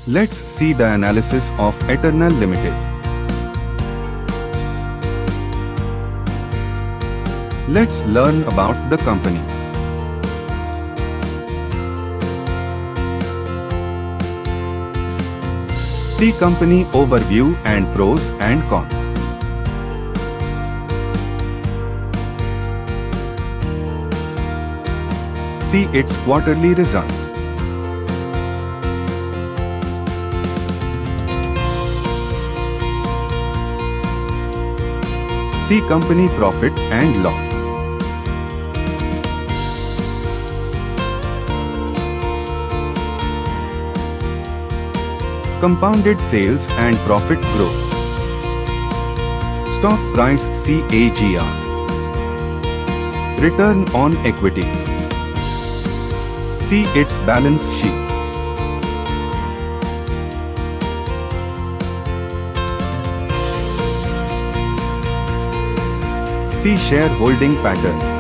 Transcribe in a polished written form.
Let's see the analysis of Eternal Limited. Let's learn about the company. See company overview and pros and cons. See its quarterly results. See company profit and loss. Compounded sales and profit growth. Stock price CAGR. Return on equity. See its balance sheet. See shareholding pattern.